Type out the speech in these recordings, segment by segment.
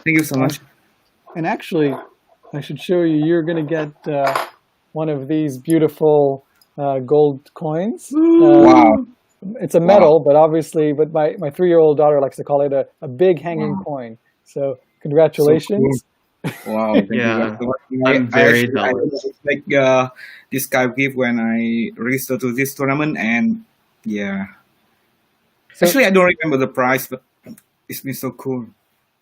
Thank you so And, much. and actually, I should show you. You're going to get one of these beautiful gold coins. Wow, It's a wow. metal, but obviously, but my 3-year-old daughter likes to call it a big hanging Wow, coin. So so cool. congratulations. Wow, thank you guys Yeah, so much. I'm I very actually I didn't jealous. expect this kind of gift when I registered to this tournament, and yeah, So, actually I don't remember the price, but it's been so cool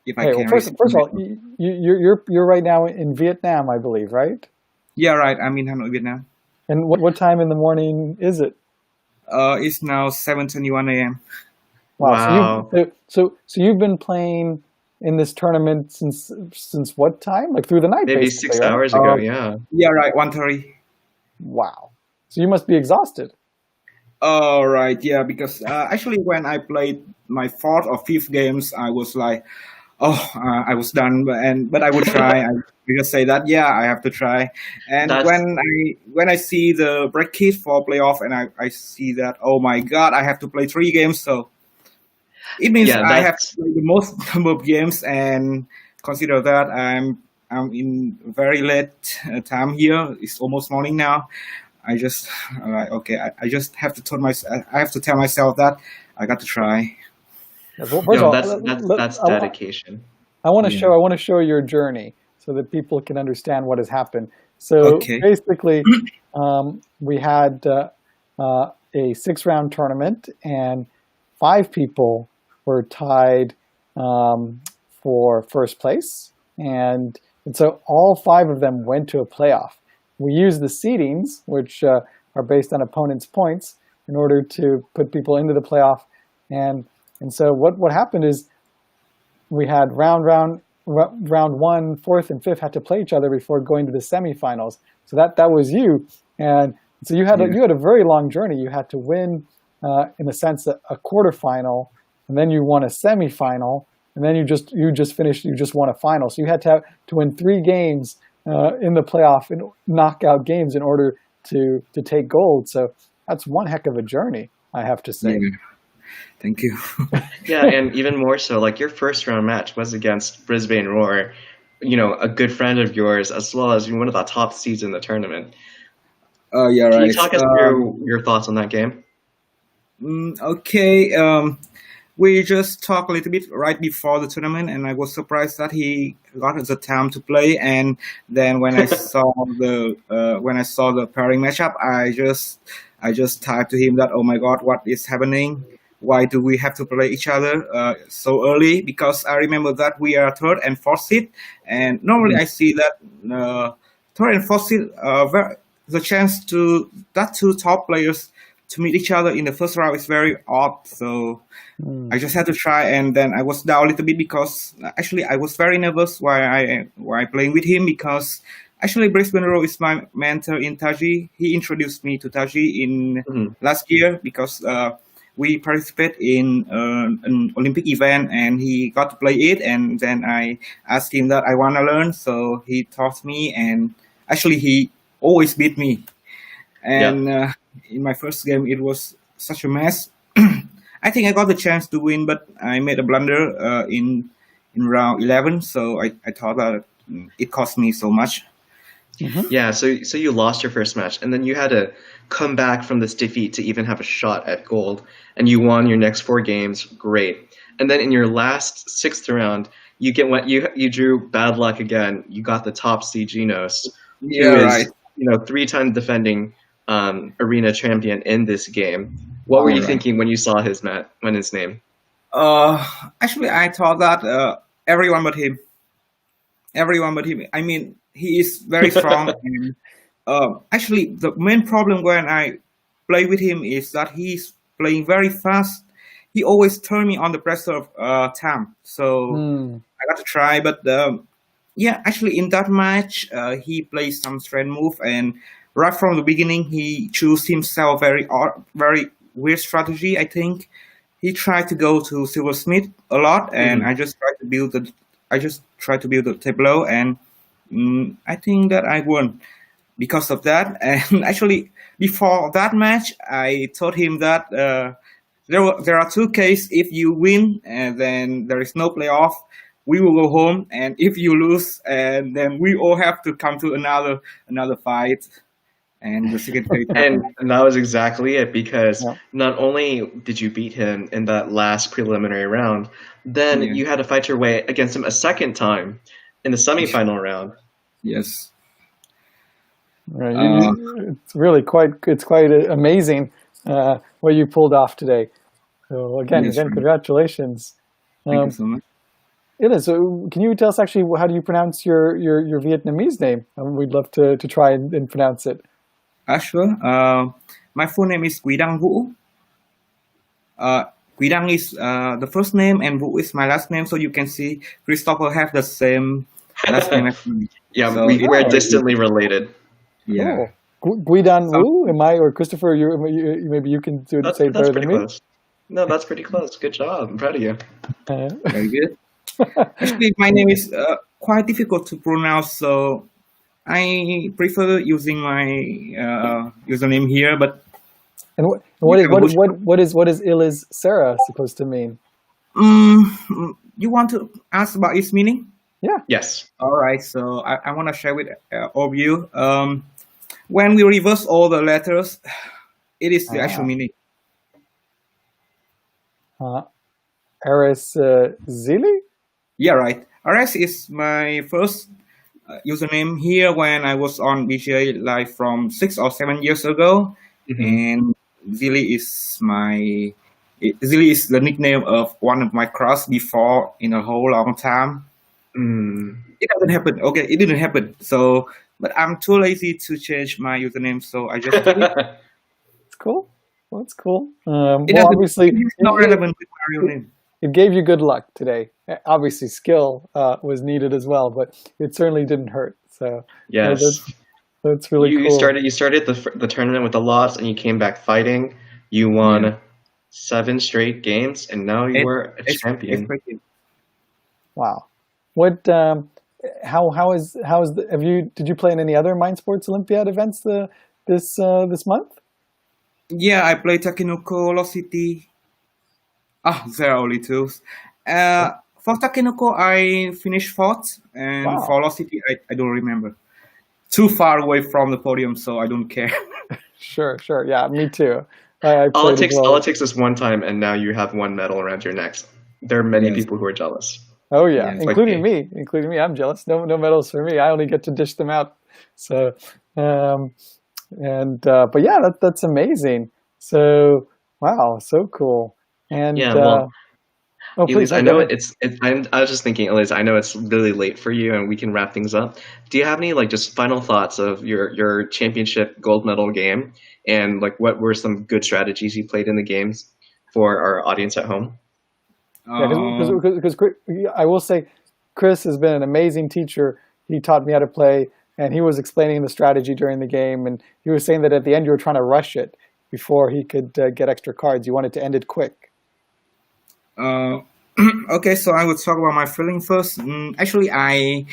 if I hey, well, can first receive first of all, it. you're right now in Vietnam, I believe, right? Yeah, right. I'm in Hanoi, Vietnam. And what time in the morning is it? It's now 7:21 a.m. Wow. Wow. So you've been playing in this tournament since what time? Like through the night, Maybe basically, six right? hours ago, Uh, yeah. yeah, right. 1:30. Wow. So you must be exhausted. Oh, right. Yeah, because actually when I played my fourth or fifth games, I was like, oh, I was done, but I would try. I just say that, yeah, I have to try. And That's when I see the bracket for playoff, and I see that, oh my God, I have to play 3 games, so it means yeah, I have to that's play the most number of games, and consider that I'm in very late time here. It's almost morning now. I just okay. I just have to I have to tell myself that I got to try. Yes. Well, first of no, all, that's dedication. Yeah. I want to show your journey so that people can understand what has happened. So Okay. basically, we had a 6-round tournament, and 5 people were tied for first place, and so all 5 of them went to a playoff. We used the seedings, which are based on opponents' points, in order to put people into the playoff, and and so what happened is we had round one, fourth, and fifth had to play each other before going to the semifinals. So that was you, and so Yeah. you had a very long journey. You had to win, in a sense, a quarterfinal, and then you won a semifinal, and then you just finished. You just won a final. So you had to win 3 games in the playoff in knockout games in order to take gold. So that's one heck of a journey, I have to say. Yeah. Thank you. Yeah, and even more so, like your first round match was against Brisbane Roar, a good friend of yours, as well as one of the top seeds in the tournament. Yeah. Can you Right. talk us through your thoughts on that game? Okay. We just talked a little bit right before the tournament, and I was surprised that he got the time to play. And then when I saw the pairing matchup, I just typed to him that, oh my God, what is happening? Why do we have to play each other so early? Because I remember that we are third and fourth seed, and normally I see that third and fourth seed, the chance to that 2 top players to meet each other in the first round is very odd. So I Mm. just had to try, and then I was down a little bit because actually I was very nervous while playing with him, because actually Brisbane Row is my mentor in Taji. He introduced me to Taji in Mhm. last year because we participate in an Olympic event, and he got to play it, and then I asked him that I want to learn, so he taught me, and actually he always beat me. Yep. And in my first game, it was such a mess. I think I got the chance to win, but I made a blunder in round 11. So I thought that it cost me so much. Hmm. Yeah, so you lost your first match, and then you had to come back from this defeat to even have a shot at gold, and you won your next 4 games. Great. And then in your last sixth round, you drew bad luck again. You got the top seed Genos, who Yeah, right. is 3-time defending arena champion in this game. What were Wow, you right. thinking when you saw his name? Uh, Actually, I thought that everyone but him, everyone but him. I mean, he is very strong. And actually, the main problem when I play with him is that he's playing very fast. He always turn me on the pressure of time. So Mm. I got to try, but yeah, actually in that match, he plays some strength move, and right from the beginning, he chose himself very weird strategy. I think he tried to go to silversmith a lot, and Mhm. I just tried to build the tableau, and I think that I won because of that. And actually, before that match, I told him that there are 2 cases. If you win, and then there is no playoff. we will go home, and if you lose, and then we all have to come to another fight, and the second fight happened. And that was exactly it, because Yeah. not only did you beat him in that last preliminary round, then Yeah. you had to fight your way against him a second time in the semifinal round. Yes. Right. Uh, It's really quite amazing what you pulled off today. So again, yes. congratulations. Thank you so much. So can you tell us actually how do you pronounce your Vietnamese name? We'd love to try and pronounce it. Sure. My full name is Quy-Dang Vũ. Quy-Dang is the first name, and Vũ is my last name. So you can see Christopher have the same last name as me. Yeah, So we're very good. distantly related. Yeah. Cool. Guidan Wu, am I, or Christopher? Maybe you can say it better than me. Close. No, that's pretty close. Good job. I'm proud of you. Very good. Actually, my name is quite difficult to pronounce, so I prefer using my username here. But And what is Iliz Sarah supposed to mean? you want to ask about its meaning? Yeah. Yes. All right. So I want to share with all of you. When we reverse all the letters, it is the actual meaning. Aris Zili? Yeah, right. Ares is my first username here when I was on BGA Live from 6 or 7 years ago, and Zili is the nickname of one of my crush before in a whole long time. It doesn't happen. Okay, it didn't happen. So, but I'm too lazy to change my username, so I just did it. It's cool. Well, that's cool. Obviously, it's not relevant with my real name. It gave you good luck today. Obviously, skill was needed as well, but it certainly didn't hurt. So yes, that's really cool. You started the tournament with a loss, and you came back fighting. You won 7 straight games, and now you are a champion. Wow. What? Did you play in any other Mind Sports Olympiad events this month? Yeah, I played Takenoko, Lost City. There are only 2. For Takenoko, I finished 4th, and for Lost City, I don't remember. Too far away from the podium, so I don't care. Sure. Yeah, me too. All it takes is one time, and now you have 1 medal around your neck. There are many people who are jealous. Oh yeah, including me. I'm jealous. No medals for me. I only get to dish them out. So, but yeah, that's amazing. So, wow, so cool. And Elise, I know I was just thinking, Elise, I know it's really late for you, and we can wrap things up. Do you have any just final thoughts of your championship gold medal game, and what were some good strategies you played in the games for our audience at home? Because I will say, Chris has been an amazing teacher. He taught me how to play, and he was explaining the strategy during the game, and he was saying that at the end you were trying to rush it before he could get extra cards. You wanted to end it quick. Okay, so I would talk about my feeling first. Actually, I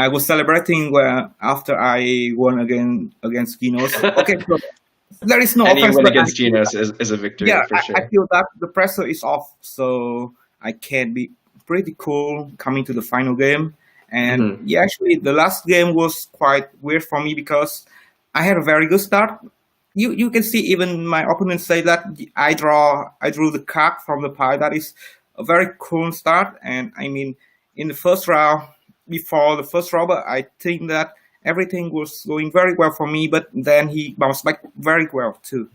was celebrating after I won against Ginos. Okay, so there is no offense. Any win against Ginos is a victory, for sure. I feel that the pressure is off, so I can be pretty cool coming to the final game. And actually, the last game was quite weird for me because I had a very good start. You can see even my opponents say that I drew the card from the pile. That is a very cool start. And I mean, in the first round, before the first robber, I think that everything was going very well for me, but then he bounced back very well too.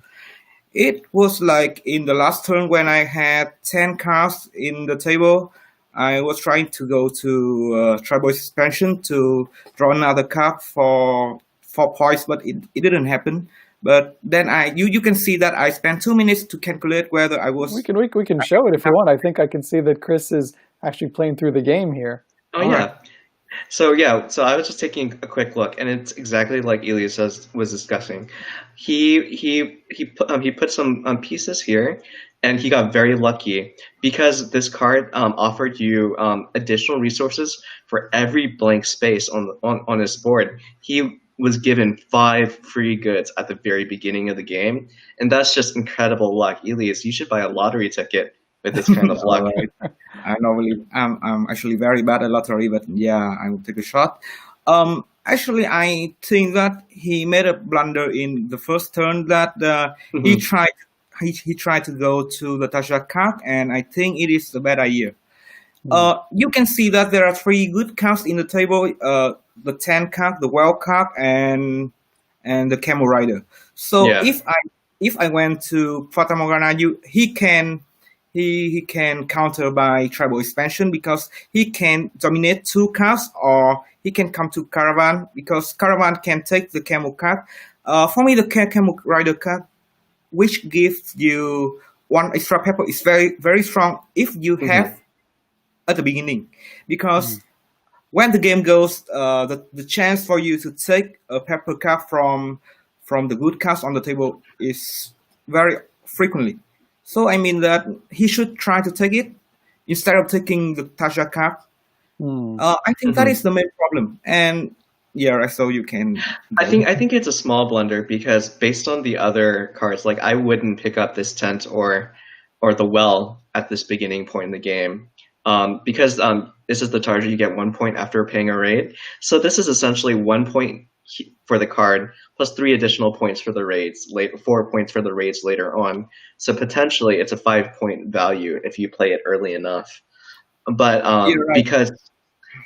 It was like in the last turn when I had 10 cards in the table, I was trying to go to tribal expansion to draw another card for 4 points, but it didn't happen. But then you can see that I spent 2 minutes to calculate whether I was. We can show it if you want. I think I can see that Chris is actually playing through the game here. Oh yeah. Right. So I was just taking a quick look, and it's exactly like Elias was discussing. He put some pieces here, and he got very lucky because this card offered you additional resources for every blank space on his board. He was given 5 free goods at the very beginning of the game, and that's just incredible luck. Elias, you should buy a lottery ticket with this kind of luck. Right. I'm actually very bad at lottery, but yeah, I will take a shot. Actually, I think that he made a blunder in the first turn that he Mhm. tried he tried to go to the Tasha card, and I think it is a bad idea. You can see that there are three good cards in the table: the 10 card, the wild card, and the Camel Rider. So Yeah. if I went to Fata Morgana, he can counter by tribal expansion because he can dominate two cards, or he can come to Caravan because Caravan can take the Camel card. For me, the Camel Rider card, which gives you one extra pepper, is very strong if you Mhm. have at the beginning, because when the game goes, the chance for you to take a pepper card from the good cards on the table is very frequently. So I mean that he should try to take it instead of taking the Tasha card. I think that is Mhm. the main problem. And yeah, so you can go. I think it's a small blunder because based on the other cards, like I wouldn't pick up this tent or the well at this beginning point in the game. Because this is the target, you get 1 point after paying a raid. So this is essentially 1 point for the card plus 3 additional points for the raids, 4 points for the raids later on. So potentially it's a 5 point value if you play it early enough. But You're right.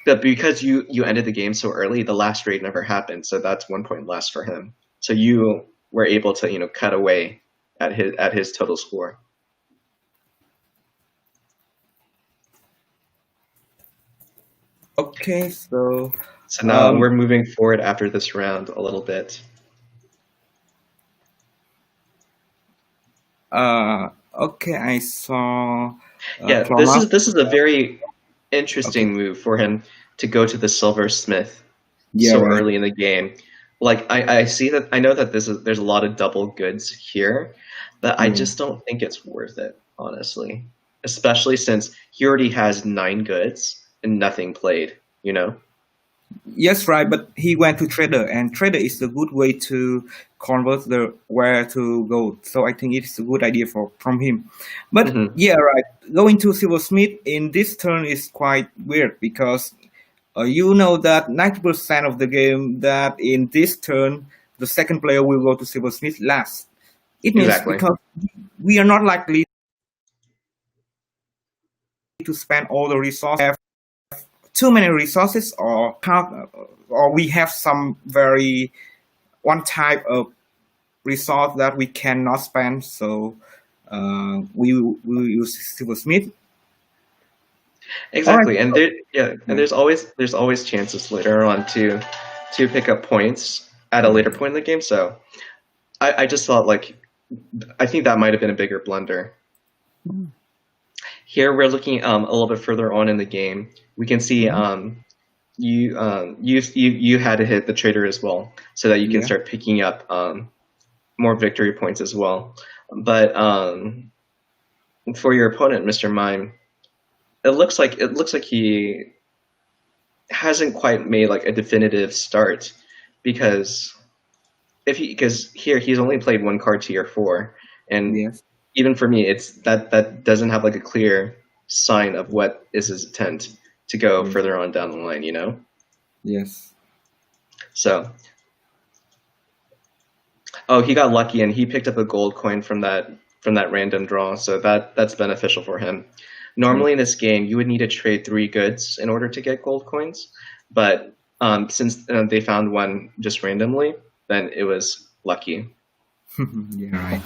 because you ended the game so early, the last raid never happened, so that's 1 point less for him. So you were able to cut away at his total score. Okay, so So now we're moving forward after this round a little bit. Okay, I saw Yeah, Clonmouth. this is a very Okay, interesting move for him to go to the silversmith yeah, so right. early in the game. Like I see that, I know that there's a lot of double goods here, but I Yeah. just don't think it's worth it, honestly. Especially since he already has 9 goods and nothing played, you know? Yes, right. But he went to trader, and trader is a good way to convert the where to go. So I think it's a good idea from him. But Hmm. yeah, right. Going to silversmith in this turn is quite weird because you know that 90% of the game that in this turn the second player will go to silversmith last. It means Exactly. because we are not likely to spend all the resources, have too many resources, or we have some very one type of resource that we cannot spend. So we will use silversmith. All right. Exactly. And and Yeah. there's always chances later on to pick up points at a later point in the game. So I just thought, like, I think that might have been a bigger blunder. Here we're looking a little bit further on in the game. We can see you had to hit the trader as well, so that you can Yeah. start picking up more victory points as well. But for your opponent, Mr. Mime, it looks like he hasn't quite made like a definitive start, because because here he's only played one card tier 4, and Yes. even for me, it's that doesn't have like a clear sign of what is his intent to go Yes. further on down the line, you know? Yes. So, oh, he got lucky and he picked up a gold coin from that random draw, so that's beneficial for him. Yeah. Normally in this game, you would need to trade 3 goods in order to get gold coins, but since they found one just randomly, then it was lucky. Yeah. Right.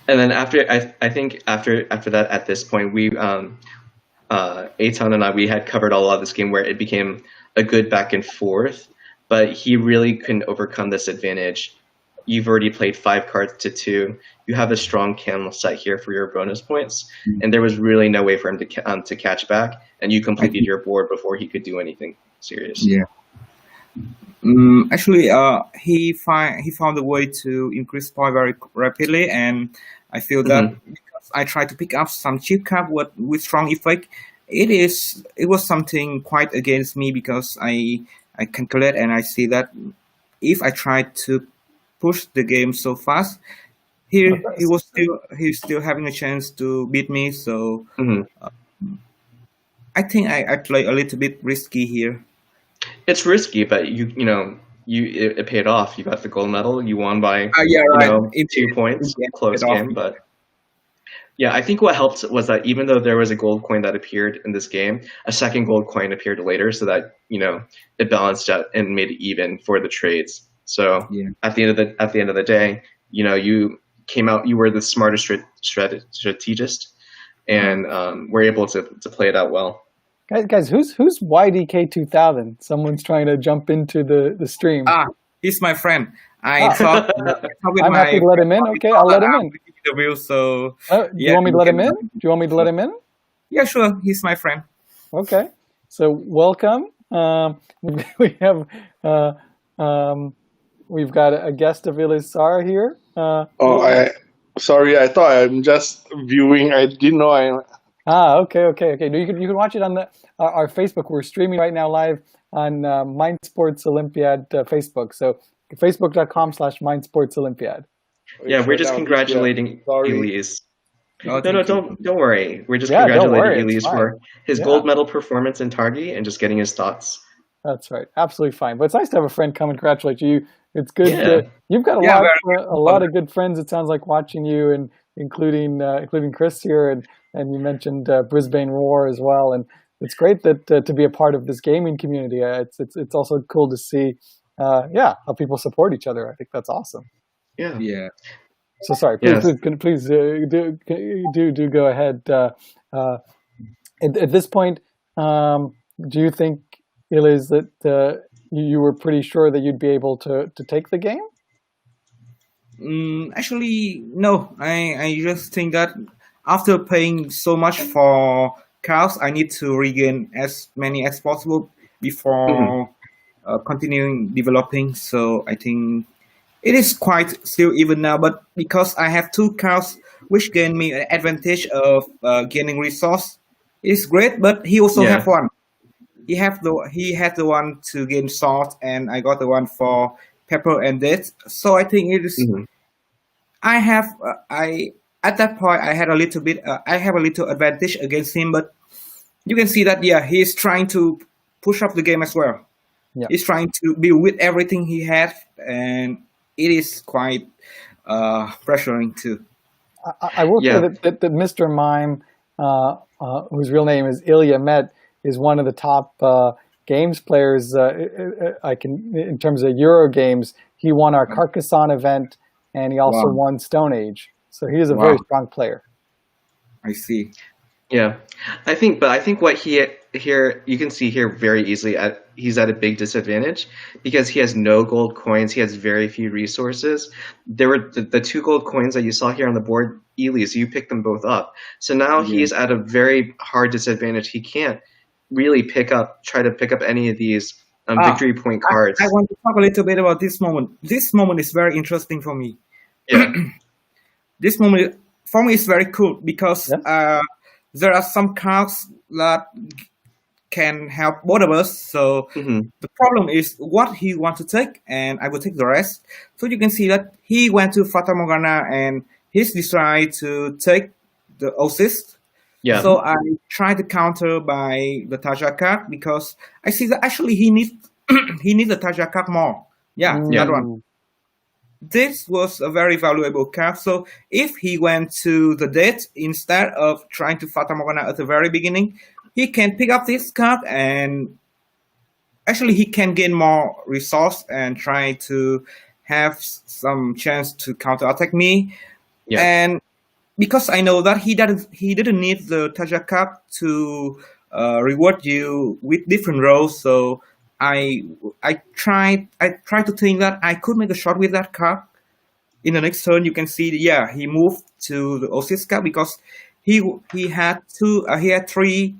And then I think after that, at this point, we Etan and I, we had covered a lot of this game where it became a good back and forth, but he really couldn't overcome this advantage. You've already played 5 cards to 2. You have a strong camel set here for your bonus points, and there was really no way for him to catch back. And you I completed think, your board before he could do anything serious. yeah. Actually, he found a way to increase point very rapidly, and I feel that Hmm. because I tried to pick up some cheap card with strong effect, it was something quite against me because I calculate and I see that if I try to push the game so fast, he's still having a chance to beat me. So Hmm. I think I play a little bit risky here. It's risky, but it paid off. You got the gold medal. You won by Yeah, right. 2 points. Close It off. game, but yeah, I think what helped was that even though there was a gold coin that appeared in this game, a second gold coin appeared later, so that it balanced out and made it even for the trades. So Yeah. at the end of the day, you came out. You were the smartest strategist, and were able to play it out well. Guys, who's YDK2000? Someone's trying to jump into the stream. He's my friend. I talk with I'm happy to let him in. Okay, I'll let him in. Interview, so do you want me to let him in? Do you want me to let him in? Yeah, sure. He's my friend. Okay, so welcome. We have we've got a guest of Ilisar here. Sorry, I thought I'm just viewing. I didn't know I. Okay. No, you can watch it on our Facebook. We're streaming right now live on Mind Sports Olympiad Facebook. So facebook.com/mindsportsolympiad. Yeah, we're just congratulating Elise. Oh, No, don't worry. We're just Yeah, don't congratulating worry, Elise it's for his Yeah. gold medal performance in Targi and just getting his thoughts. That's right. Absolutely fine. But it's nice to have a friend come and congratulate you. It's good. Yeah. You've got Yeah, a lot of good friends. It sounds like watching you, and including Chris here, and you mentioned Brisbane Roar as well. And it's great that to be a part of this gaming community. It's also cool to see, how people support each other. I think that's awesome. Yeah. Yeah. So sorry. Please do go ahead. At this point, do you think, Elias, that you were pretty sure that you'd be able to take the game? Actually, no. I just think that after paying so much for cows, I need to regain as many as possible before continuing developing. So I think it is quite still even now. But because I have 2 cows, which gain me an advantage of gaining resource, it is great. But he also have one. He had the one to gain salt, and I got the one for pepper and dates. So I think it is. I have at that point I had a little bit. I have a little advantage against him, but you can see that he's trying to push up the game as well. Yeah. He's trying to build with everything he has, and it is quite pressuring too. I will say that Mr. Mime, whose real name is Ilya Met, is one of the top games players. In terms of Euro games, he won our Carcassonne event, and he also won Stone Age. So he is a very strong player. I see. Yeah, I think what here you can see here very easily he's at a big disadvantage because he has no gold coins. He has very few resources. There were the 2 gold coins that you saw here on the board, Elise. You picked them both up. So now he's at a very hard disadvantage. He can't really try to pick up any of these victory point cards. I want to talk a little bit about this moment. This moment is very interesting for me. Yeah. This moment for me is very cool because there are some cards that can help both of us. So the problem is what he wants to take, and I will take the rest. So you can see that he went to Fata Morgana and he's decided to take the Oasis. Yeah. So I try to counter by the Taja card because I see that actually he needs the Taja card more. That one. This was a very valuable card. So if he went to the date instead of trying to Fata Morgana at the very beginning, he can pick up this card and actually he can gain more resource and try to have some chance to counter attack me. Yeah. And because I know that he didn't need the Taja card to reward you with different roles, so I tried to think that I could make a shot with that card. In the next turn, you can see, he moved to the Oasis card because he had 3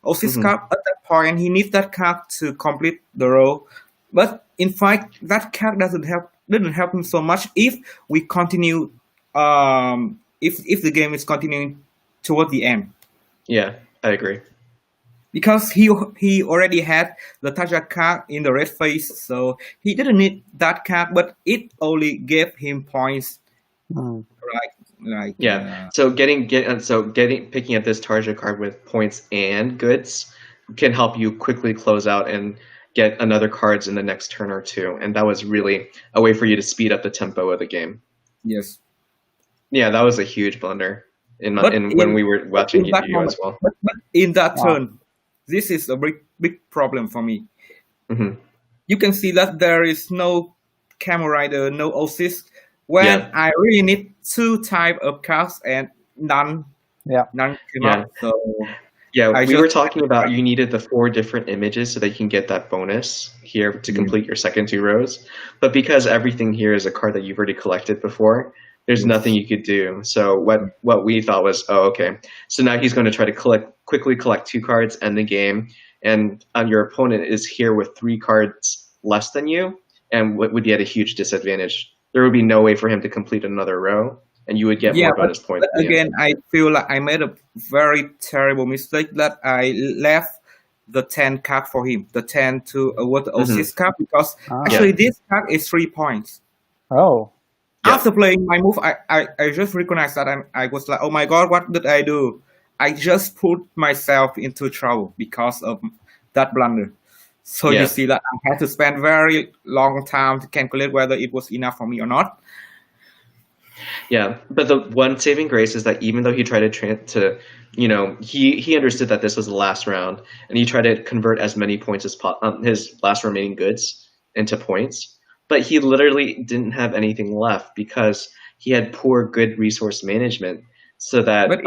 Oasis card at that point. He needs that card to complete the row, but in fact, that card didn't help him so much if we continue. If the game is continuing toward the end. Yeah, I agree. Because he already had the Taja card in the red phase, so he didn't need that card, but it only gave him points. Right. Like Yeah. So picking up this Tarja card with points and goods can help you quickly close out and get another cards in the next turn or two. And that was really a way for you to speed up the tempo of the game. yes. Yeah, that was a huge blunder But when we were watching in that you moment, as well. but in that Wow. turn, this is a big problem for me. Hmm. You can see that there is no camera rider, no assist. When Yeah. I really need 2 type of cards and none Yeah. came Yeah. up. So Yeah, I we were just talking about you needed the 4 different images so that you can get that bonus here to complete your second 2 rows. But because everything here is a card that you've already collected before, there's Yes. nothing you could do. So what we thought was, oh, okay. So now he's going to try to quickly collect 2 cards, end the game, and your opponent is here with 3 cards less than you, and would be at a huge disadvantage. There would be no way for him to complete another row, and you would get more bonus points. But again, I feel like I made a very terrible mistake that I left the 10 card for him, the 10 to avoid the assist card, because actually this card is 3 points. Oh. Yeah. After playing my move, I just recognized that I was like, oh my god, what did I do? I just put myself into trouble because of that blunder. So Yeah. you see that I had to spend very long time to calculate whether it was enough for me or not. Yeah, but the one saving grace is that even though he tried he understood that this was the last round, and he tried to convert as many points as his last remaining goods into points, but he literally didn't have anything left because he had poor good resource management, so that But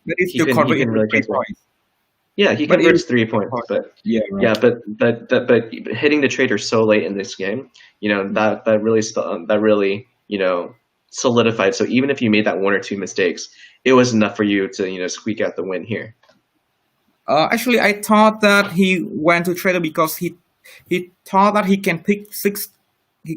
it's he still can convert into really 3 get there. points. Yeah, he But converts it- 3 points, but Yeah, right. yeah, but hitting the trader so late in this game, that really solidified. So even if you made that 1 or 2 mistakes, it was enough for you to squeak out the win here. Actually, I thought that he went to trader because he thought that he can pick 6. He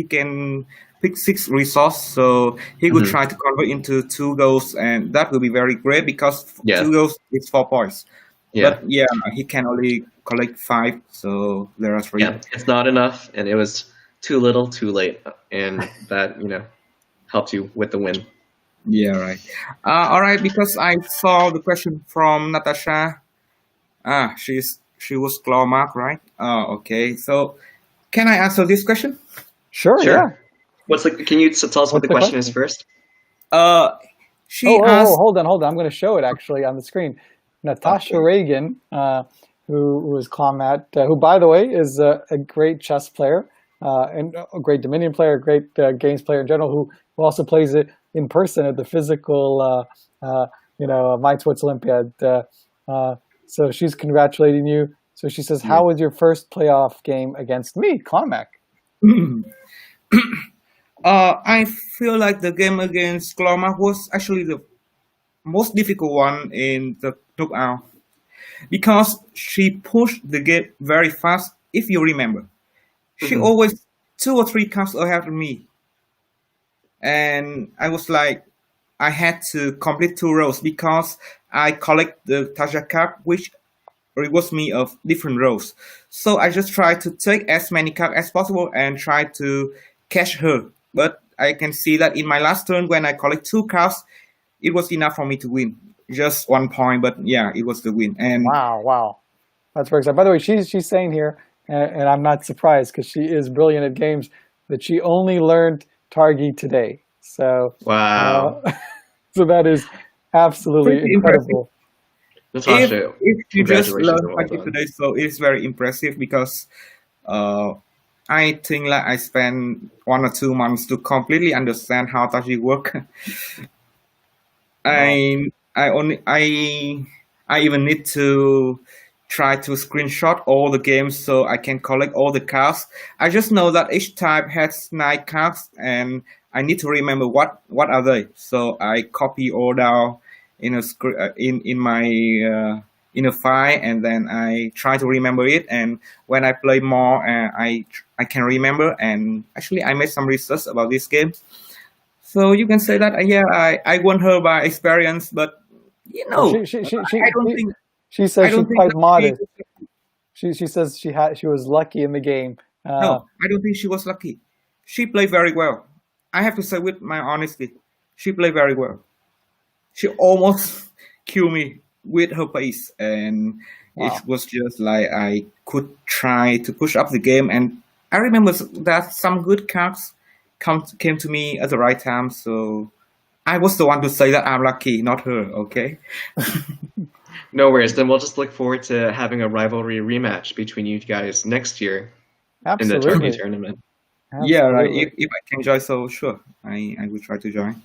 can pick 6 resource, so he would try to convert into 2 goals, and that would be very great because 2 goals is 4 points. Yeah, But yeah, he can only collect 5, so there are 3. yeah, it's not enough, and it was too little, too late, and that helped you with the win. Yeah, right. All right, because I saw the question from Natasha. She was claw mark, right? Okay. So, can I answer this question? Sure. Yeah. Can you tell us what What's the the question is first? She asked. Hold on. I'm going to show it actually on the screen. Natasha Reagan, who is Clawmat, who by the way is a great chess player and a great Dominion player, a great games player in general, who also plays it in person at the physical, Mind Sports Olympiad. So she's congratulating you. So she says, "How was your first playoff game against me, Clawmac?" I feel like the game against Kloma was actually the most difficult one in the knockout because she pushed the game very fast. If you remember, she always 2 or 3 cards ahead of me, and I was like, I had to complete 2 rows because I collect the Taja card, which rewards me of different rows. So I just try to take as many cards as possible and try to catch her. But I can see that in my last turn, when I collect 2 cards, it was enough for me to win. Just 1 point, but yeah, it was the win. And Wow, that's very exciting. By the way, she's saying here, and I'm not surprised because she is brilliant at games, that she only learned Targi today. So Wow. So that is absolutely pretty incredible. Natasha, if you just congratulations learn and well Targi done. today, so it's very impressive because I think like I spent 1 or 2 months to completely understand how Targi work. I even need to try to screenshot all the games so I can collect all the cards. I just know that each type has 9 cards, and I need to remember what are they. So I copy all down in a in my in a file, and then I try to remember it. And when I play more, I can remember. And actually, I made some research about this game. So you can say that I won her by experience, but I don't think she says she's quite modest. She says she was lucky in the game. No, I don't think she was lucky. She played very well. I have to say with my honesty, she played very well. She almost killed me with her pace, and Wow. it was just like I could try to push up the game. And I remember that some good cards came to me at the right time, so I was the one to say that I'm lucky, not her. Okay. No worries. Then we'll just look forward to having a rivalry rematch between you guys next year in the Absolutely. Targi tournament. Yeah, right. Absolutely. If I can join, so sure, I will try to join.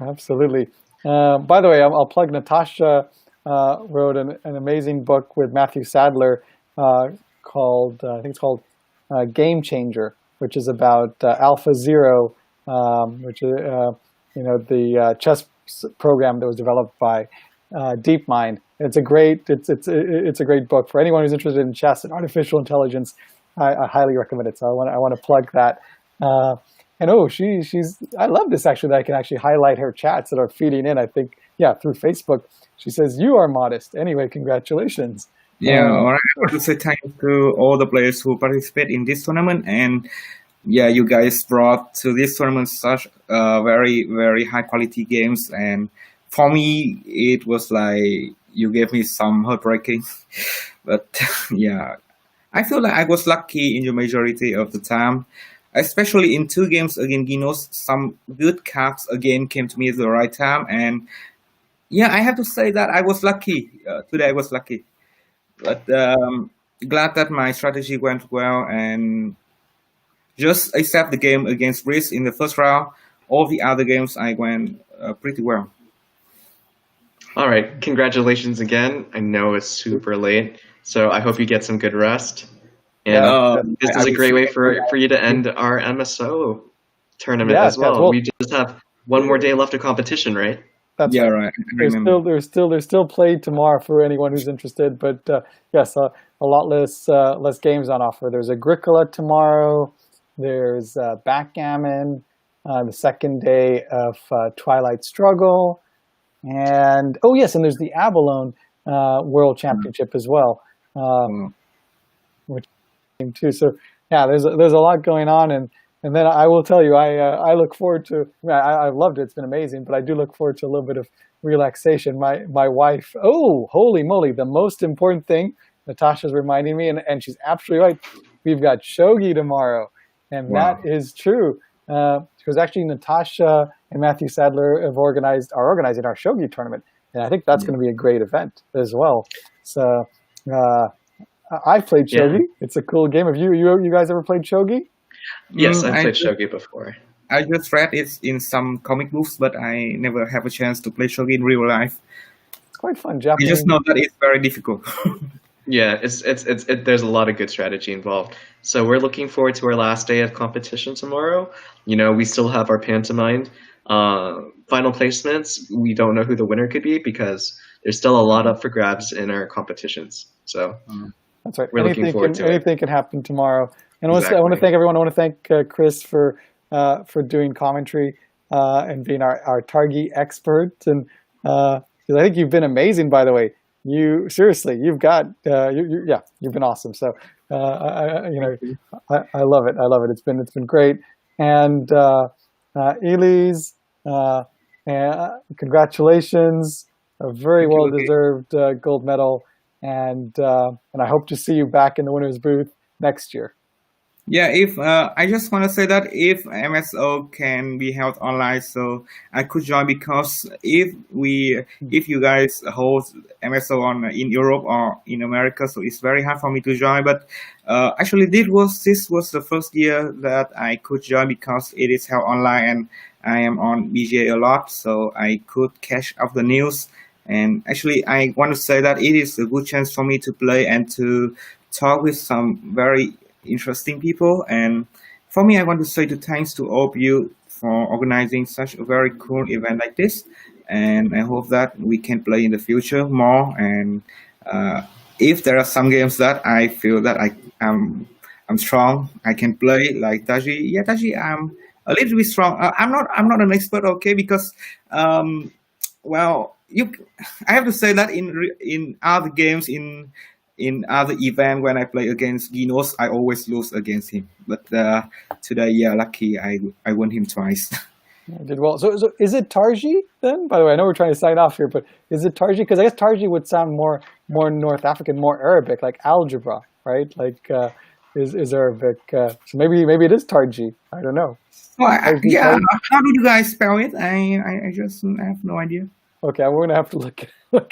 Absolutely. By the way, I'll plug Natasha wrote an amazing book with Matthew Sadler called, I think it's called Game Changer, which is about Alpha Zero, which is, the chess program that was developed by DeepMind. It's a great book for anyone who's interested in chess and artificial intelligence. I highly recommend it. So I want to plug that. And she's I love this actually, that I can actually highlight her chats that are feeding in. I think, through Facebook. She says, "You are modest." Anyway, congratulations. Yeah, all right. I want to say thank you to all the players who participate in this tournament, and yeah, you guys brought to this tournament such very, very high quality games. And for me, it was like you gave me some heartbreaking, but yeah, I feel like I was lucky in the majority of the time, especially in 2 games against Ginos. Some good cards again came to me at the right time, and yeah, I have to say that I was lucky. Today I was lucky, but glad that my strategy went well, and just except the game against Greece in the first round, all the other games I went pretty well. All right. Congratulations again. I know it's super late, so I hope you get some good rest. And this is a great way for you to end our MSO tournament as well. We just have one more day left of competition, right? That's right. There's still play tomorrow for anyone who's interested, but yes, a lot less games on offer. There's Agricola tomorrow. There's Backgammon, the second day of Twilight Struggle, and and there's the Abalone World Championship as well, which game too. So yeah, there's a lot going on, and then I will tell you, I look forward to. I loved it. It's been amazing, but I do look forward to a little bit of relaxation. My wife. Oh, holy moly! The most important thing, Natasha's reminding me, and she's absolutely right. We've got shogi tomorrow, and that is true. Because actually, Natasha and Matthew Sadler are organizing our shogi tournament, and I think that's going to be a great event as well. So I've played shogi. It's a cool game. Have you guys ever played shogi? Yes, I've played shogi before. I just read it in some comic books, but I never have a chance to play shogi in real life. It's quite fun. Japanese. I just know that it's very difficult. Yeah, there's a lot of good strategy involved. So we're looking forward to our last day of competition tomorrow. We still have our pantomime final placements. We don't know who the winner could be because there's still a lot up for grabs in our competitions. So that's right. We're looking forward to it. Anything can happen tomorrow. And I want to thank everyone. I want to thank Chris for doing commentary and being our Targi expert. And I think you've been amazing, by the way. You've got you've been awesome. So I love it. I love it. It's been great. And Elise, congratulations! A very well deserved gold medal. And I hope to see you back in the winners booth next year. Yeah, if I just want to say that if MSO can be held online, so I could join, because if you guys hold MSO in Europe or in America, so it's very hard for me to join. But actually, this was the first year that I could join because it is held online, and I am on BGA a lot, so I could catch up the news. And actually, I want to say that it is a good chance for me to play and to talk with some very interesting people. And for me, I want to say thanks to all of you for organizing such a very cool event like this. And I hope that we can play in the future more. And if there are some games that I feel that I'm strong, I can play, like Taji. Yeah, Taji, I'm a little bit strong. I'm not an expert, okay, because I have to say that in other games, in other event, when I play against Ginos, I always lose against him. But today, lucky I won him twice. I did well. So is it Targi then? By the way, I know we're trying to sign off here, but is it Targi? Because I guess Targi would sound more North African, more Arabic, like algebra, right? Like is Arabic. So maybe it is Targi. I don't know. Well, Targi, yeah. Targi? How do you guys spell it? I just have no idea. Okay, we're gonna have to look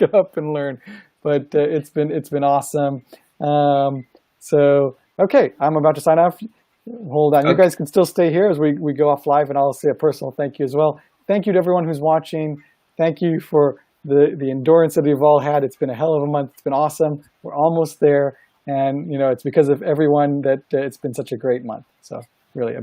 it up and learn. But it's been awesome. So okay, I'm about to sign off. Hold on. You guys can still stay here as we go off live, and I'll say a personal thank you as well. Thank you to everyone who's watching. Thank you for the endurance that we've all had. It's been a hell of a month. It's been awesome. We're almost there. And, it's because of everyone that it's been such a great month. So really,